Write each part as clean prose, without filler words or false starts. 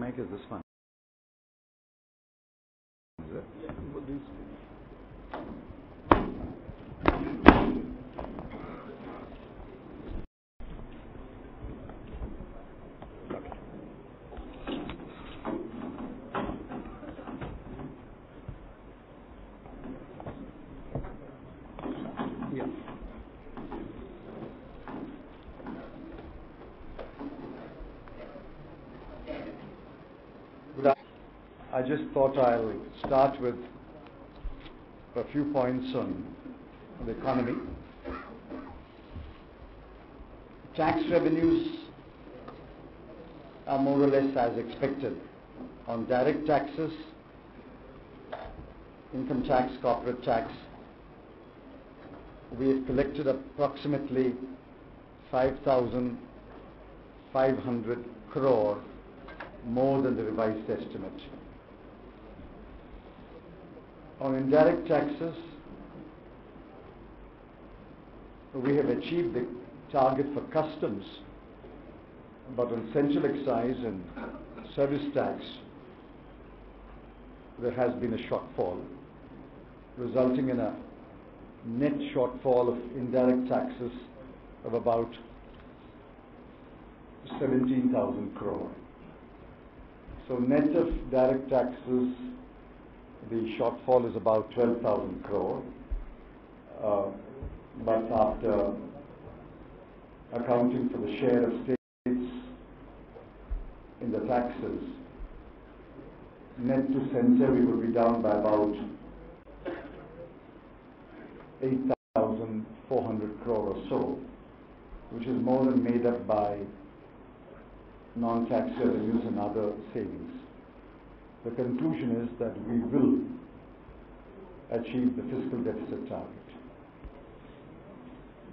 mic is this one. Is it? Yeah. I just thought I'll start with a few points on the economy. Tax revenues are more or less as expected. On direct taxes, income tax, corporate tax, we have collected approximately 5,500 crore more than the revised estimate. On indirect taxes, we have achieved the target for customs, but on central excise and service tax, there has been a shortfall, resulting in a net shortfall of indirect taxes of about 17,000 crore. So net of direct taxes, the shortfall is about 12,000 crore. But after accounting for the share of states in the taxes, net to center we will be down by about 8,400 crore or so, which is more than made up by non-tax revenues and other savings. The conclusion is that we will achieve the fiscal deficit target.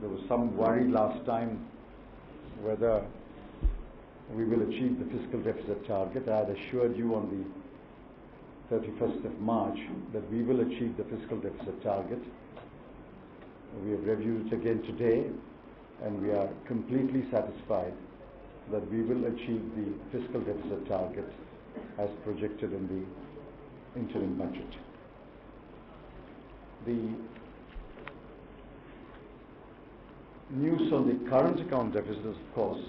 There was some worry last time whether we will achieve the fiscal deficit target. I had assured you on the 31st of March that we will achieve the fiscal deficit target. We have reviewed it again today, and we are completely satisfied that we will achieve the fiscal deficit target as projected in the interim budget. The news on the current account deficit is, of course,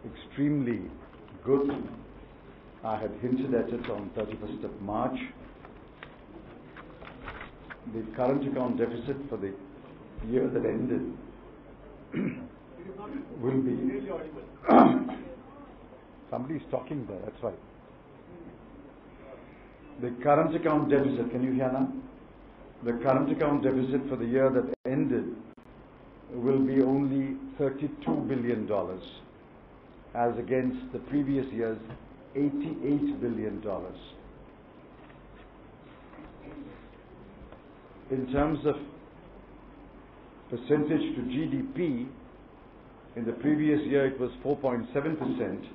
extremely good. I had hinted at it on 31st of March. The current account deficit for the year that ended will be... Somebody's talking there, that's right. The current account deficit, can you hear now? The current account deficit for the year that ended will be only $32 billion, as against the previous year's $88 billion. In terms of percentage to GDP, in the previous year it was 4.7%.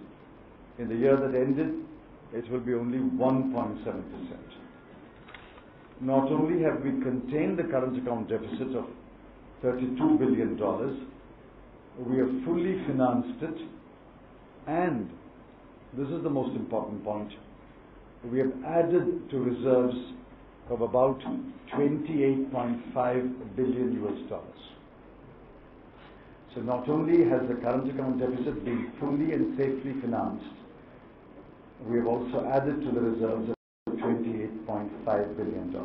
In the year that ended, it will be only 1.7%. Not only have we contained the current account deficit of $32 billion, we have fully financed it, and this is the most important point, we have added to reserves of about $28.5 billion US. So not only has the current account deficit been fully and safely financed, we have also added to the reserves of $28.5 billion.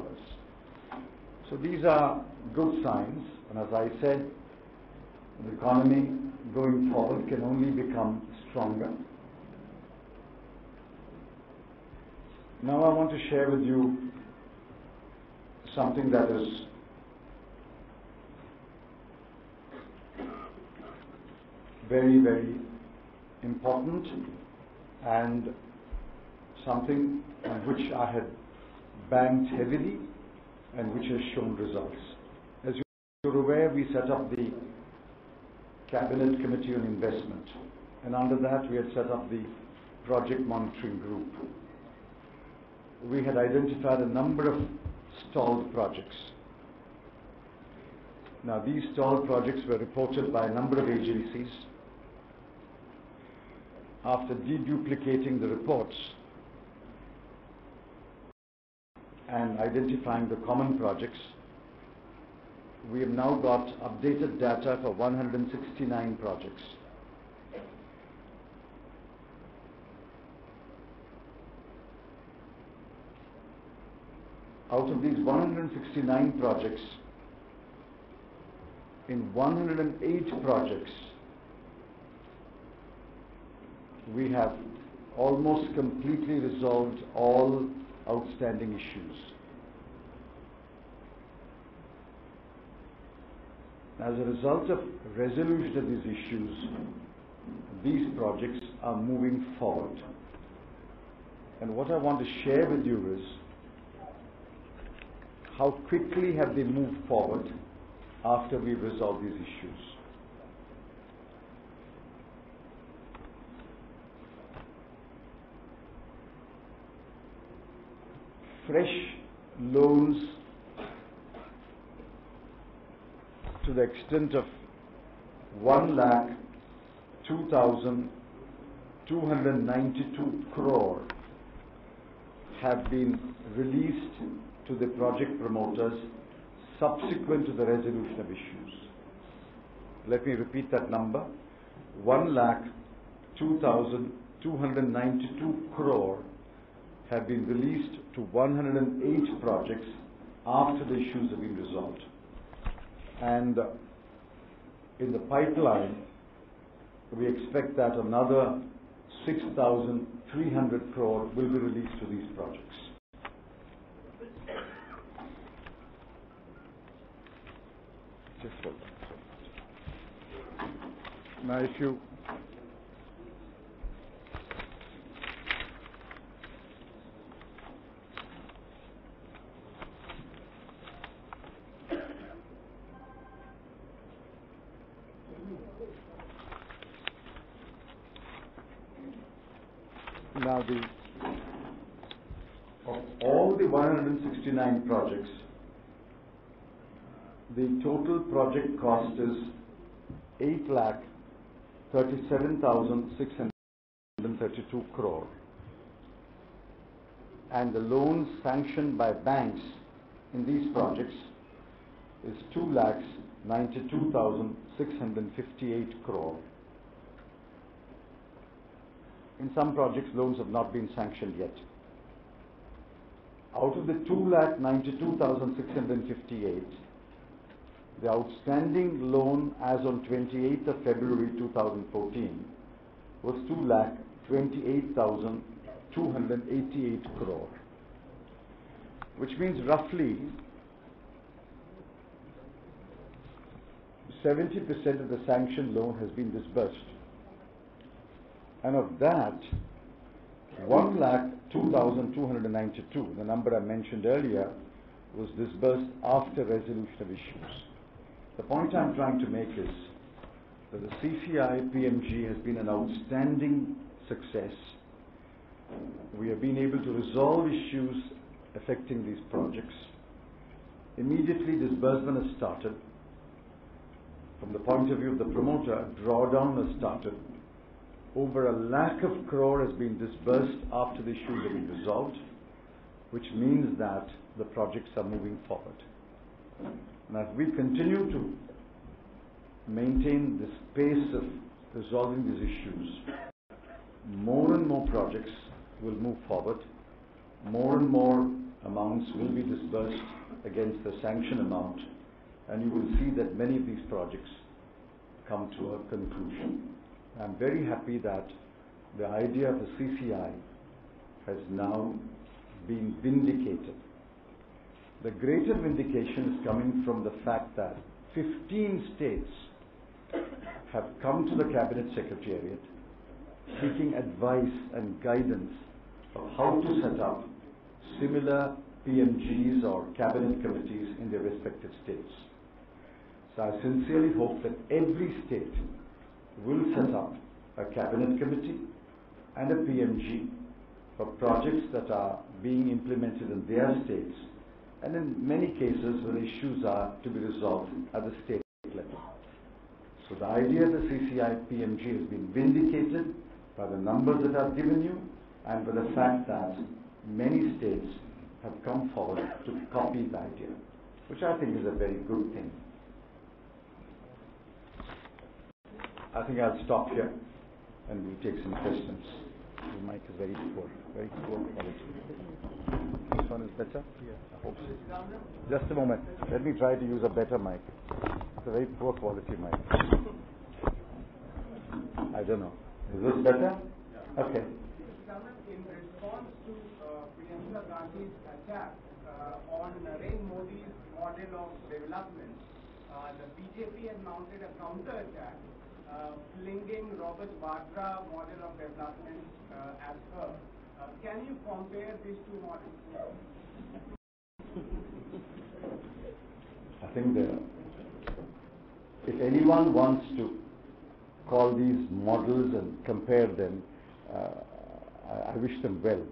So these are good signs, and as I said, the economy going forward can only become stronger. Now I want to share with you something that is very, very important, and something on which I had banked heavily and which has shown results. As you're aware, we set up the Cabinet Committee on Investment, and under that we had set up the Project Monitoring Group. We had identified a number of stalled projects. Now, these stalled projects were reported by a number of agencies. After deduplicating the reports, and identifying the common projects, we have now got updated data for 169 projects. Out of these 169 projects, in 108 projects, we have almost completely resolved all outstanding issues. As a result of resolution of these issues, these projects are moving forward. And what I want to share with you is how quickly have they moved forward after we've resolved these issues. Fresh loans to the extent of 1,02,292 crore have been released to the project promoters subsequent to the resolution of issues. Let me repeat that number. 1,02,292 crore have been released to 108 projects after the issues have been resolved. And in the pipeline, we expect that another 6,300 crore will be released to these projects. Just hold on. Now, if you now of all the 169 projects, the total project cost is 8,37,632 crore, and the loans sanctioned by banks in these projects is 2,92,658 crore. In some projects, loans have not been sanctioned yet. Out of the 2,92,658, the outstanding loan as on 28th of February 2014 was 2,28,288 crore, which means roughly 70% of the sanctioned loan has been disbursed. And of that, 1,02,292, the number I mentioned earlier, was disbursed after resolution of issues. The point I'm trying to make is that the CCI PMG has been an outstanding success. We have been able to resolve issues affecting these projects. Immediately disbursement has started. From the point of view of the promoter, drawdown has started. Over 1,00,000 crore has been disbursed after the issues have been resolved, which means that the projects are moving forward. Now, if we continue to maintain this pace of resolving these issues, more and more projects will move forward, more and more amounts will be disbursed against the sanction amount, and you will see that many of these projects come to a conclusion. I'm very happy that the idea of the CCI has now been vindicated. The greater vindication is coming from the fact that 15 states have come to the Cabinet Secretariat seeking advice and guidance of how to set up similar PMGs or Cabinet committees in their respective states. So I sincerely hope that every state will set up a Cabinet committee and a PMG for projects that are being implemented in their states, and in many cases where issues are to be resolved at the state level. So the idea of the CCI PMG has been vindicated by the numbers that I've given you and by the fact that many states have come forward to copy the idea, which I think is a very good thing. I think I'll stop here and we'll take some questions. The mic is very poor quality. This one is better? Yeah. I hope so. Just a moment. Let me try to use a better mic. It's a very poor quality mic. I don't know. Is this better? Yeah. Okay. In response to Priyanka Gandhi's attack on Narendra Modi's model of development, the BJP has mounted a counter-attack, flinging Robert Vadra model of development as her. Can you compare these two models? I think if anyone wants to call these models and compare them, I wish them well.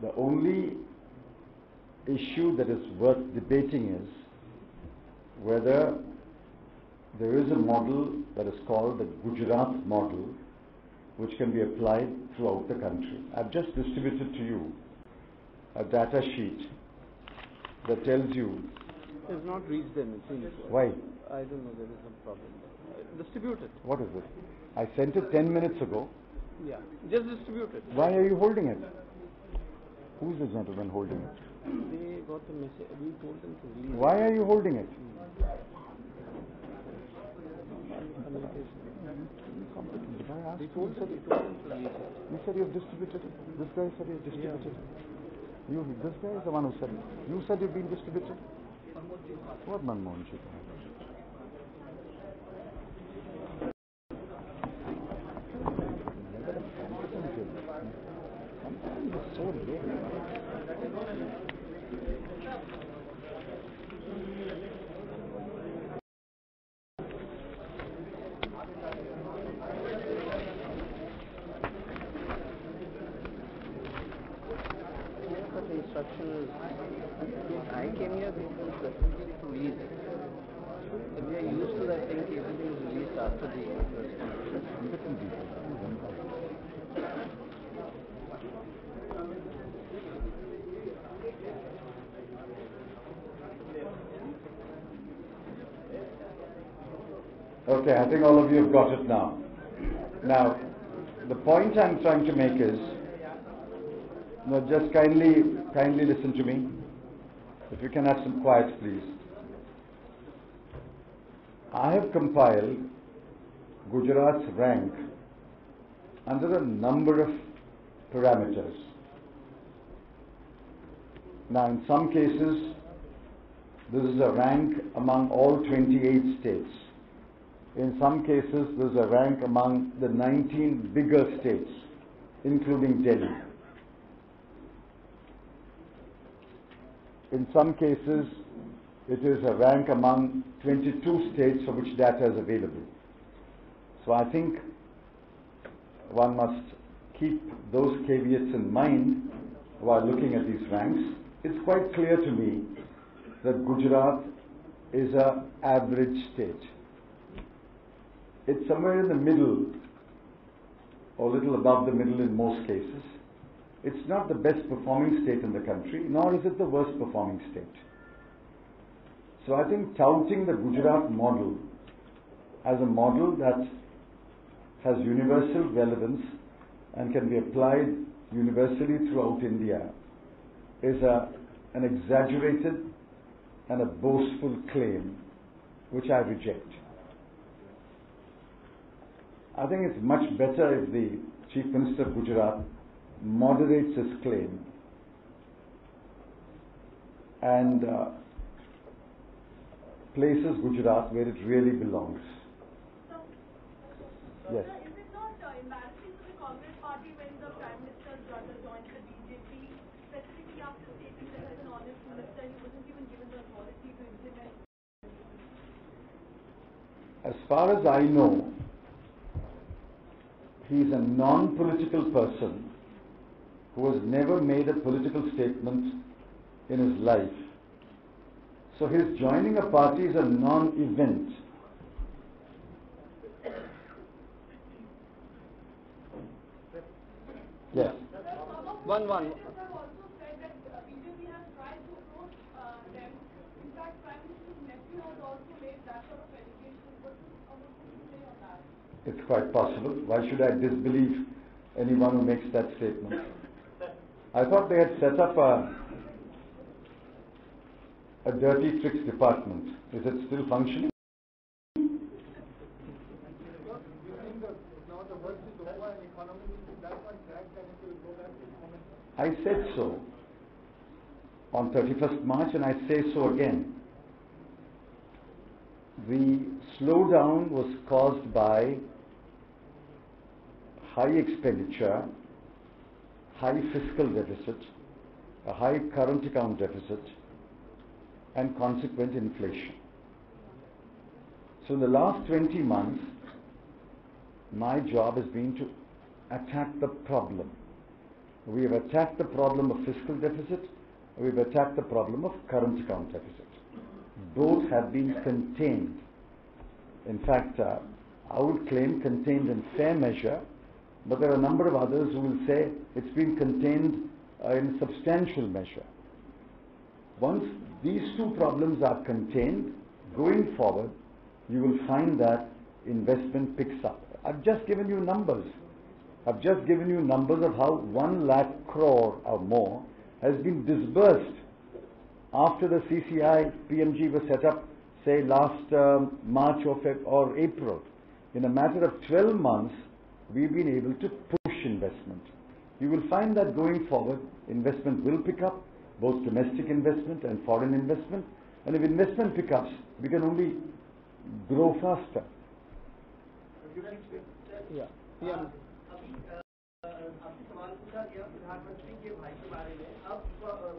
The only issue that is worth debating is whether there is a model that is called the Gujarat model, which can be applied throughout the country. I've just distributed to you a data sheet that tells you. It has not reached them, it seems. Why? I don't know, there is some problem. Distribute it. What is it? I sent it 10 minutes ago. Yeah, just distribute it. Why are you holding it? Who is the gentleman holding it? They got the message. We told them to release. Why are you holding it? We told them to release it. You said you have distributed it. This guy said you have distributed it. This guy is the one who said it. You said you've been distributed. What Manmohan Singh? So late. But the instruction is, I came here, they told specifically to release it. If we are used to that thing, everything is released after the response. Okay, I think all of you have got it now. Now, the point I'm trying to make is, just kindly listen to me. If you can have some quiet, please. I have compiled Gujarat's rank under a number of parameters. Now, in some cases, this is a rank among all 28 states. In some cases, there is a rank among the 19 bigger states, including Delhi. In some cases, it is a rank among 22 states for which data is available. So I think one must keep those caveats in mind while looking at these ranks. It's quite clear to me that Gujarat is an average state. It's somewhere in the middle, or a little above the middle in most cases. It's not the best performing state in the country, nor is it the worst performing state. So I think touting the Gujarat model as a model that has universal relevance and can be applied universally throughout India is an exaggerated and a boastful claim, which I reject. I think it's much better if the Chief Minister of Gujarat moderates his claim and places Gujarat where it really belongs. Yes. Is it not embarrassing for the Congress party when the Prime Minister's brother joined the BJP, specifically after stating that as an honest minister he wasn't even given the authority to implement? As far as I know, he is a non-political person who has never made a political statement in his life. So his joining a party is a non-event. Yes. One. Have also said that BJP to approach them. In fact, Prime Minister's nephew has also made that sort of allegation. What would you say on that? It's quite possible. Why should I disbelieve anyone who makes that statement? I thought they had set up a dirty tricks department. Is it still functioning? I said so on 31st March, and I say so again. The slowdown was caused by high expenditure, high fiscal deficit, a high current account deficit, and consequent inflation. So in the last 20 months, my job has been to attack the problem. We have attacked the problem of fiscal deficit, we have attacked the problem of current account deficit. Both have been contained. In fact, I would claim contained in fair measure, but there are a number of others who will say it's been contained in substantial measure. Once these two problems are contained, going forward, you will find that investment picks up. I've just given you numbers. I've just given you numbers of how 1 lakh crore or more has been disbursed after the CCI PMG was set up, say last March or April. In a matter of 12 months, we've been able to push investment. You will find that going forward, investment will pick up, both domestic investment and foreign investment. And if investment picks up, we can only grow faster. Yeah. आपसे सवाल पूछा गया प्रधानमंत्री के भाई के बारे में. अब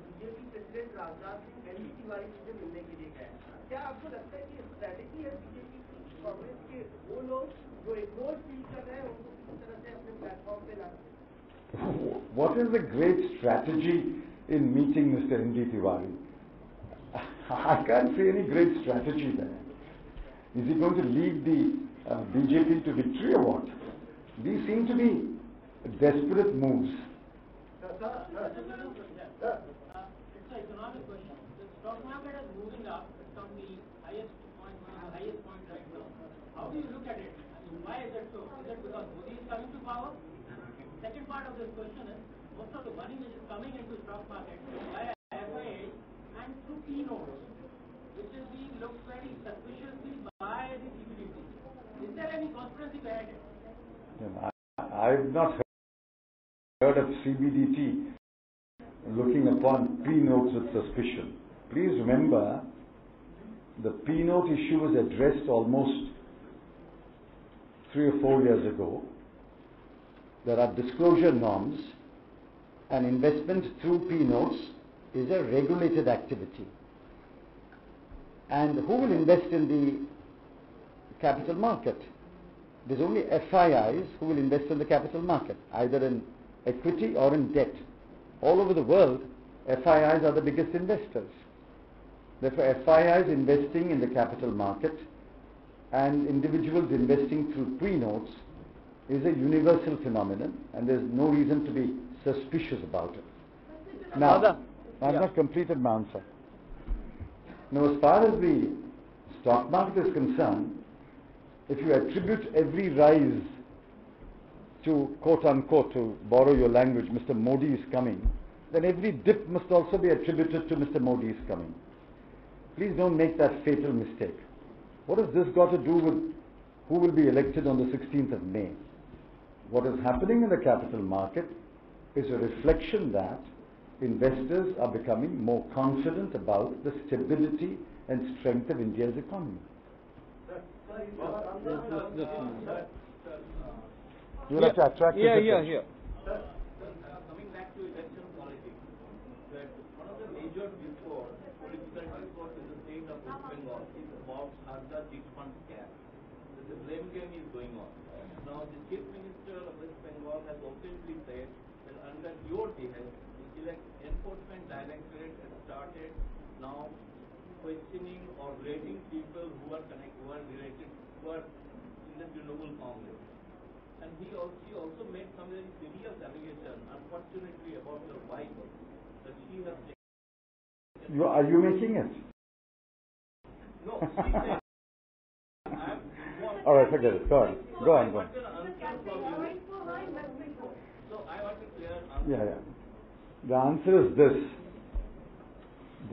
BJP president Rajnath Singh ND Tiwari से मिलने के लिए गए. क्या आपको लगता है कि स्ट्रैटेजी है बीजेपी की कांग्रेस के वो लोग जो इग्नोर फील कर रहे हैं उनको किसी तरह से अपने प्लेटफॉर्म पे लाना? What is the great strategy in meeting Mr. N.D. Tiwari? I can't see any great strategy there. Is he going to lead the BJP to victory or what? These seem to be desperate moves. It's an economic question. The stock market is moving up. It's on the highest point, one of the highest points right now. How do you look at it? I mean, why is it so? Is it because Modi is coming to power? Second part of this question is, most of the money which is coming into stock market via FIA and through P-notes, which is being looked very suspiciously by the CBDT. Is there any conspiracy behind it? I've not heard of CBDT looking upon P-notes with suspicion. Please remember, the P-note issue was addressed almost 3 or 4 years ago. There are disclosure norms, and investment through P-notes is a regulated activity. And who will invest in the capital market? There's only FIIs who will invest in the capital market, either in equity or in debt. All over the world, FIIs are the biggest investors. Therefore, FIIs investing in the capital market and individuals investing through P-notes is a universal phenomenon, and there's no reason to be suspicious about it. Now, I've not completed my answer. Now, as far as the stock market is concerned, if you attribute every rise to, quote unquote, to borrow your language, Mr. Modi is coming, then every dip must also be attributed to Mr. Modi is coming. Please don't make that fatal mistake. What has this got to do with who will be elected on the 16th of May? What is happening in the capital market is a reflection that investors are becoming more confident about the stability and strength of India's economy. You'll have to attract Yeah. Coming back to election politics, that one of the major political discourse in the state of West Bengal is about Khazda chit fund scam. The blame game is going on. Now, the Chief Minister of West Bengal has openly said that under your behest, the Enforcement Directorate has started now questioning or rating people who are in the Trinamool Congress. And she also made some very serious allegations, unfortunately, about her wife, that she has taken Are you making it? No, she said. All right, forget it. Go on. Go on. So I want a clear answer. Yeah. The answer is this: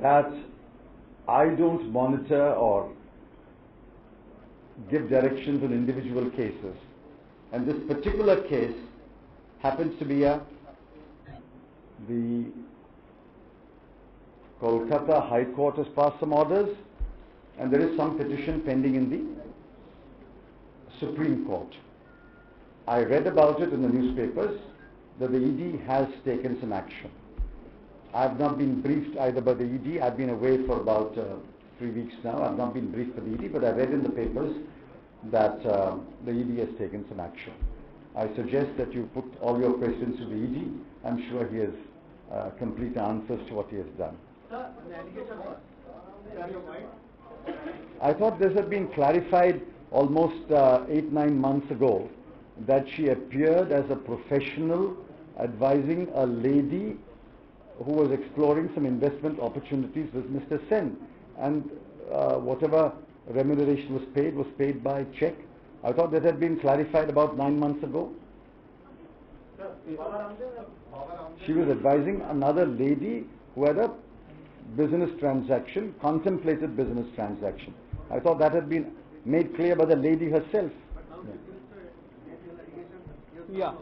that I don't monitor or give directions on individual cases, and this particular case happens to be the Kolkata High Court has passed some orders, and there is some petition pending in the Supreme Court. I read about it in the newspapers that the ED has taken some action. I have not been briefed either by the ED. I've been away for about 3 weeks now. I've not been briefed by the ED, but I read in the papers that the ED has taken some action. I suggest that you put all your questions to the ED. I'm sure he has complete answers to what he has done. Sir, the allegation was, I thought this had been clarified almost 8-9 months ago, that she appeared as a professional advising a lady who was exploring some investment opportunities with Mr. Sen, and whatever remuneration was paid by check. I thought that had been clarified about 9 months ago. She was advising another lady who had a business transaction, contemplated business transaction. I thought that had been made clear by the lady herself. Yeah.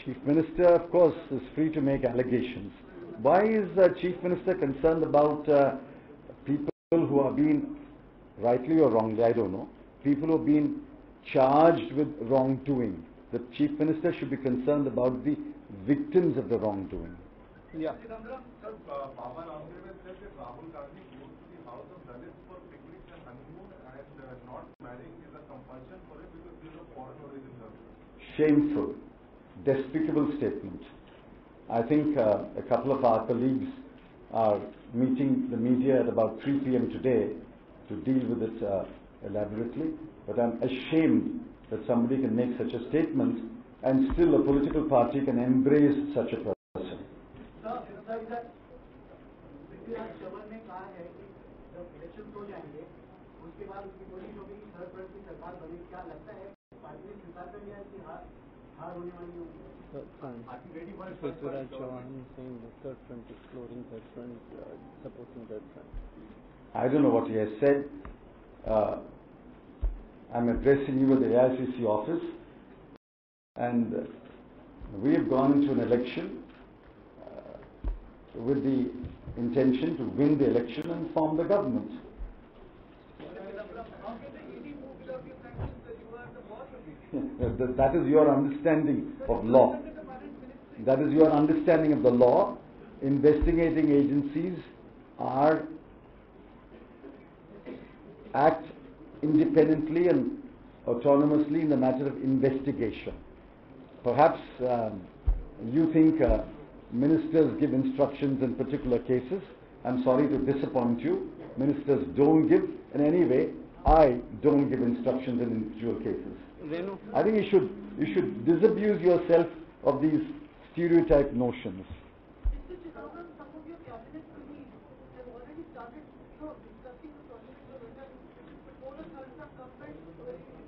Chief Minister, of course, is free to make allegations. Why is the Chief Minister concerned about people who are being, rightly or wrongly, I don't know, people who are being charged with wrongdoing? The Chief Minister should be concerned about the victims of the wrongdoing. Yeah. Baba Ramdev said that Rahul Gandhi goes to the house of Dalits for picnics and honeymoon, and not marrying is a compulsion for it because he is of foreign origin. Shameful, despicable statement. I think a couple of our colleagues are meeting the media at about 3 p.m. today to deal with it elaborately, but I'm ashamed that somebody can make such a statement and still a political party can embrace such a person. Prithviraj Chavan ने कहा है कि जब election हो जाएंगे उसके बाद उसकी कोशिश होगी कि थर्ड फ्रंट की सरकार बने. क्या लगता है पार्टी ने स्वीकार कर लिया है कि हार होने वाली होगी? Prithviraj Chauhan is saying the third front, exploring third front, supporting third front. I don't know what he has said. I'm addressing you at the AICC office, and we have gone into an election with the intention to win the election and form the government. That is your understanding of law. That is your understanding of the law. Investigating agencies act independently and autonomously in the matter of investigation. Perhaps you think ministers give instructions in particular cases. I'm sorry to disappoint you. Ministers don't give. In any way, I don't give instructions in individual cases. Renu? I think you should disabuse yourself of these stereotype notions. Mr. Chidambaram, some of your cabinet colleagues have already started, discussing the project of before the third front government,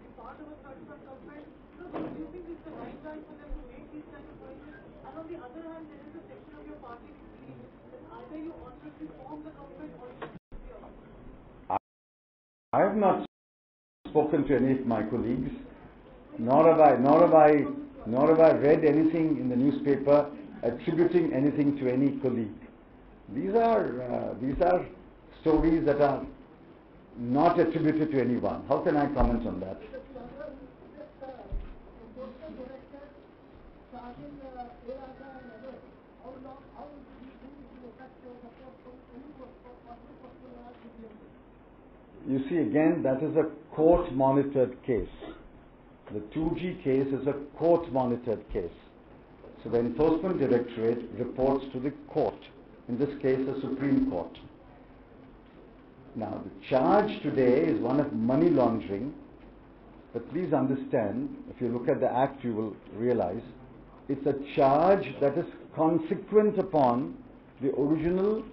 be part of a third front government. Do you think this is the right time for them to make these kind of choices? And on the other hand, there is a section of your party which believes that either you honestly form the government or you disappear. I have not spoken to any of my colleagues, nor have I read anything in the newspaper attributing anything to any colleague. These are stories that are not attributed to anyone. How can I comment on that? You see, again, that is a court-monitored case. The 2G case is a court-monitored case. So the Enforcement Directorate reports to the court, in this case the Supreme Court. Now, the charge today is one of money laundering, but please understand, if you look at the Act, you will realize it's a charge that is consequent upon the original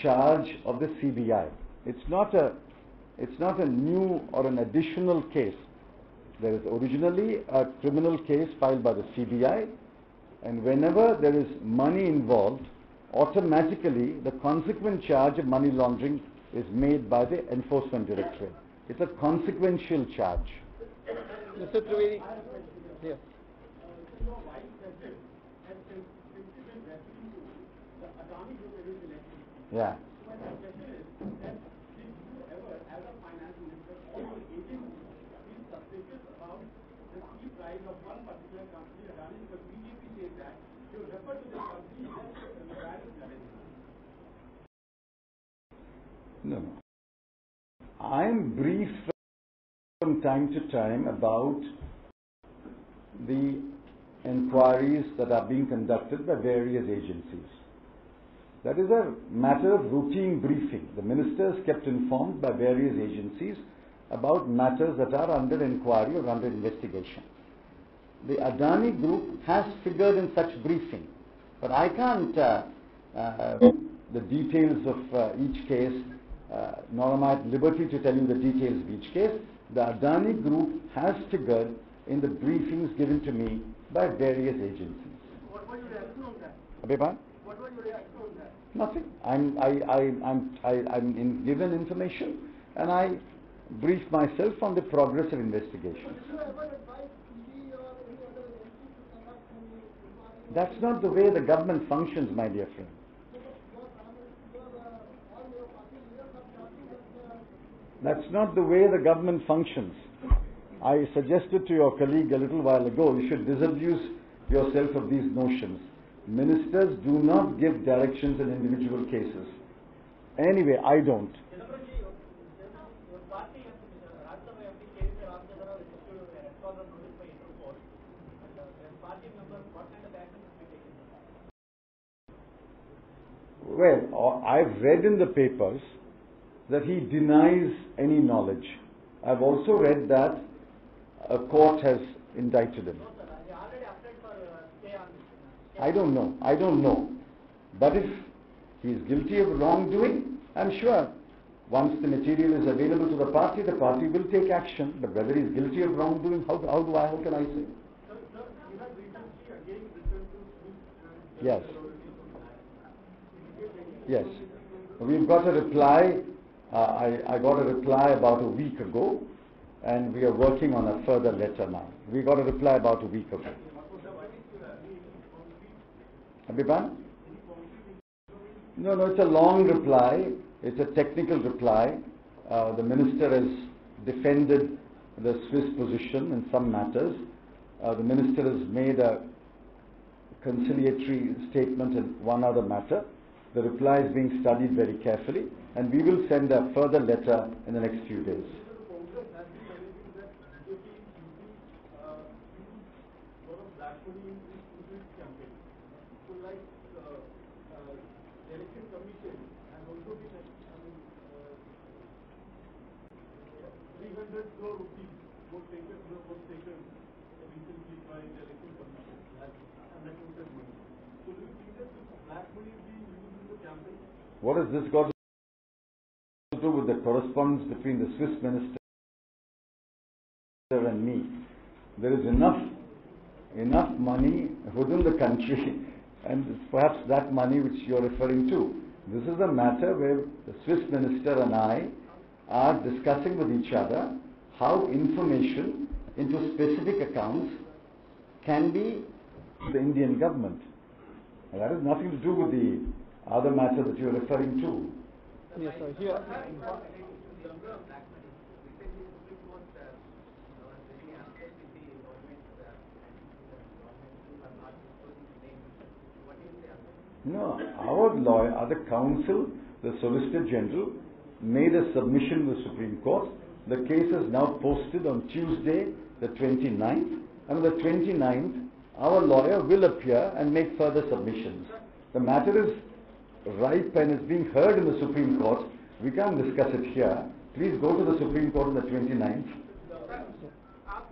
charge of the CBI. It's not a new or an additional case. There is originally a criminal case filed by the CBI, and whenever there is money involved, automatically the consequent charge of money laundering is made by the Enforcement Directorate. It's a consequential charge. Mr. Trivedi, here. Yeah. No. I am briefed from time to time about the inquiries that are being conducted by various agencies. That is a matter of routine briefing. The minister is kept informed by various agencies about matters that are under inquiry or under investigation. The Adani Group has figured in such briefing, but I can't the details of each case, nor am I at liberty to tell you the details of each case. The Adani Group has figured in the briefings given to me by various agencies. What was your reaction on that? Abhipan? What was your reaction on that? Nothing. I'm given information, and I brief myself on the progress of investigation. Did you ever advise PD or any other agency to conduct any inquiry? That's not the way the government functions, my dear friend. That's not the way the government functions. I suggested to your colleague a little while ago, you should disabuse yourself of these notions. Ministers do not give directions in individual cases. Anyway, I don't. Well, I've read in the papers that he denies any knowledge. I've also read that a court has indicted him. I don't know. But if he is guilty of wrongdoing, I'm sure once the material is available to the party will take action. But whether he is guilty of wrongdoing, how can I say? Yes. Yes. We've got a reply. I got a reply about a week ago, and we are working on a further letter now. We got a reply about a week ago. Abhipan? No, it's a long reply. It's a technical reply. The minister has defended the Swiss position in some matters. The minister has made a conciliatory statement in one other matter. The reply is being studied very carefully, and we will send a further letter in the next few days. What has this got to do with the correspondence between the Swiss minister and me? There is enough money within the country, and it's perhaps that money which you are referring to. This is a matter where the Swiss minister and I are discussing with each other how information into specific accounts can be the Indian government. And that has nothing to do with the other matter that you are referring to. Yes, sir. Here. No, our lawyer, the counsel, the Solicitor General, made a submission to the Supreme Court. The case is now posted on Tuesday, the 29th, and on the 29th, our lawyer will appear and make further submissions. The matter is ripe and is being heard in the Supreme Court. We can't discuss it here. Please go to the Supreme Court on the 29th.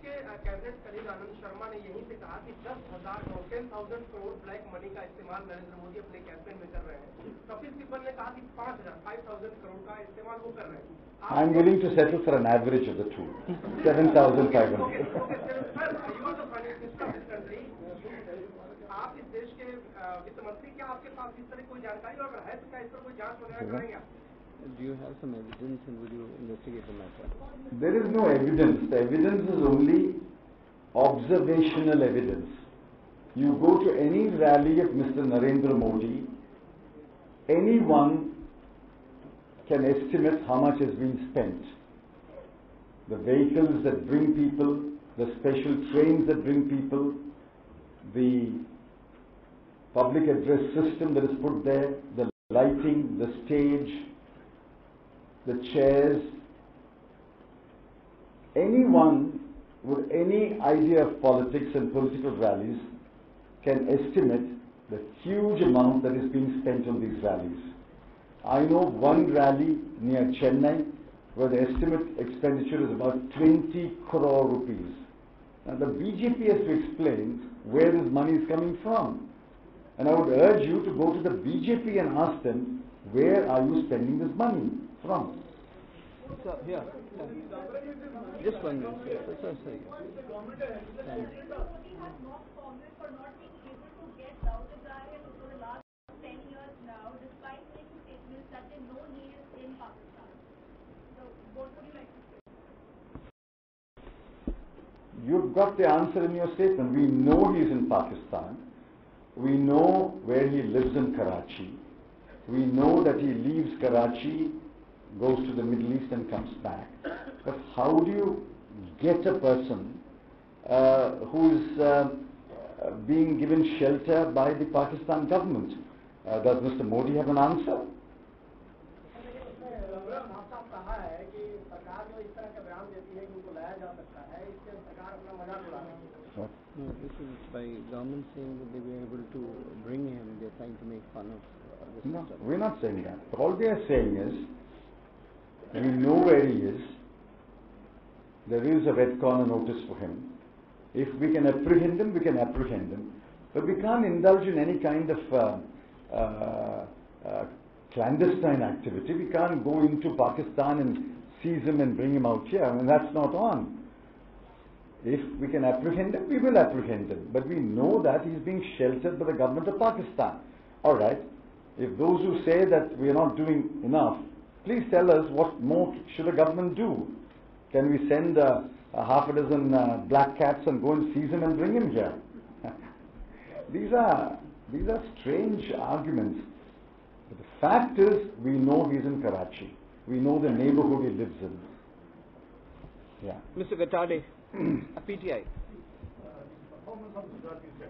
आपके cabinet colleague Anand Sharma ने यहीं से कहा कि 10,000 crore black money का इस्तेमाल नरेंद्र मोदी अपने campaign में कर रहे हैं। कपिल सिब्बल ने कहा कि 5,000 करोड़ का इस्तेमाल वो कर रहे हैं। I'm willing to settle for an average of the two, 7,500. आप इस देश के वित्त मंत्री, क्या आपके पास इस तरह कोई जानकारी और है तो क्या इस पर कोई जांच वगैरह करेंगे? Do you have some evidence and will you investigate the matter? There is no evidence. The evidence is only observational evidence. You go to any rally of Mr. Narendra Modi, anyone can estimate how much has been spent. The vehicles that bring people, the special trains that bring people, the public address system that is put there, the lighting, the stage, the chairs. Anyone with any idea of politics and political rallies can estimate the huge amount that is being spent on these rallies. I know one rally near Chennai where the estimate expenditure is about 20 crore rupees. Now the BJP has to explain where this money is coming from. And I would urge you to go to the BJP and ask them, where are you spending this money from? So, here, just 1 minute. Sir. Modi has mocked Congress for not being able to get Rahul Gandhi for the last 10 years now, despite making statements that they know he is in Pakistan. So, what would you like to say? You've got the answer in your statement. We know he is in Pakistan. We know where he lives in Karachi. We know that he leaves Karachi, goes to the Middle East and comes back. But how do you get a person who is being given shelter by the Pakistan government? Does Mr. Modi have an answer? कहा है कि सरकार जो इस तरह का बयान देती है कि उनको लाया जा सकता है, इससे सरकार अपना मजाक उड़ा रही है। No, this is by government saying that they were able to bring him. They're trying to make fun of the No, system. we're not saying that. All we are saying is, we know where he is. There is a red corner notice for him. If we can apprehend him, we can apprehend him. But we can't indulge in any kind of clandestine activity. We can't go into Pakistan and seize him and bring him out here. I mean, that's not on. If we can apprehend him, we will apprehend him. But we know that he's being sheltered by the government of Pakistan. All right. If those who say that we are not doing enough, please tell us what more should the government do. Can we send a half a dozen black cats and go and seize him and bring him here? These are strange arguments. But the fact is, we know he's in Karachi. We know the neighborhood he lives in. Yeah. Mr. Gatade, PTI. Performance of Gujarat you said,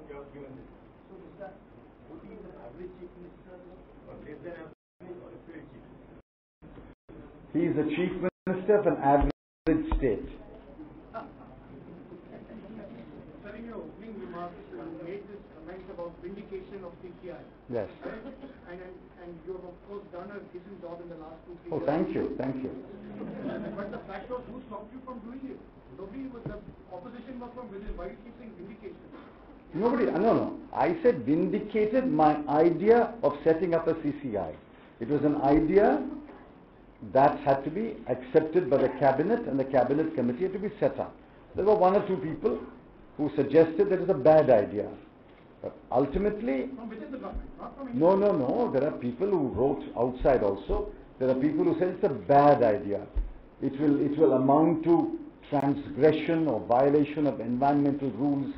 you have given this. So is that Modi is an average chief minister or less than average or a fair chief minister? He is the chief minister of an average state. Sir, in your opening remarks, you made this comment about vindication of CCI. Yes. And you have of course done a decent job in the last 2-3 years. Oh, thank you, thank you. But the fact was, who stopped you from doing it? Nobody was, the opposition was from within. Why do you keep saying vindication? Nobody, no. I said vindicated my idea of setting up a CCI. It was an idea that had to be accepted by the cabinet, and the cabinet committee had to be set up. There were 1 or 2 people who suggested that it was a bad idea. But ultimately, From within the government, not from no. There are people who wrote outside also. There are people who said it's a bad idea. It will amount to transgression or violation of environmental rules.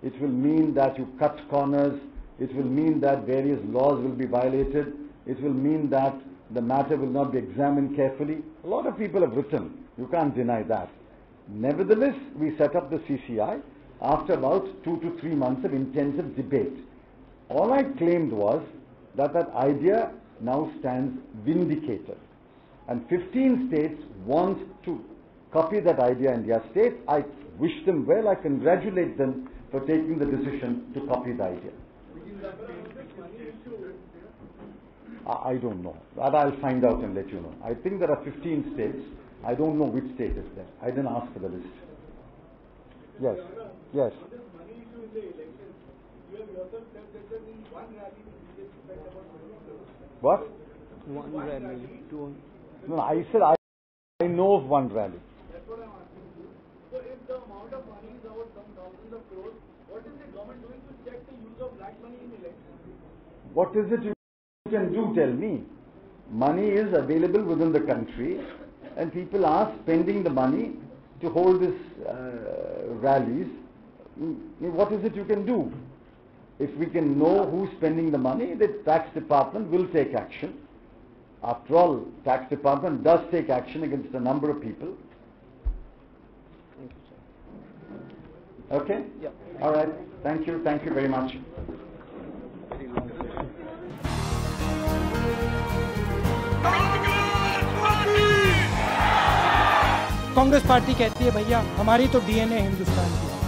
It will mean that you cut corners. It will mean that various laws will be violated. It will mean that the matter will not be examined carefully. A lot of people have written. You can't deny that. Nevertheless, we set up the CCI after about 2 to 3 months of intensive debate. All I claimed was that idea now stands vindicated. And 15 states want to copy that idea in their state. I wish them well. I congratulate them for taking the decision to copy the idea. I don't know. That I'll find out and let you know. I think there are 15 states. I don't know which state is there. I didn't ask for the list. Yes. Yes. On this money issue in the elections, you have yourself said that there is one rally the BJP spent about 20 crores. What? One rally, two. No, I said I know of one rally. That's what I'm asking you. So if the amount of money is about some thousands of crores, what is the government doing to check the use of black money in elections? What is it you can do, tell me? Money is available within the country and people are spending the money to hold these rallies. What is it you can do? If we can know who's spending the money, the tax department will take action. After all, tax department does take action against a number of people. Thank you, sir. Okay? Yeah. All right. Thank you. Thank you very much. Very long session. Congress party कहती है भैया हमारी तो DNA Hindustan की है।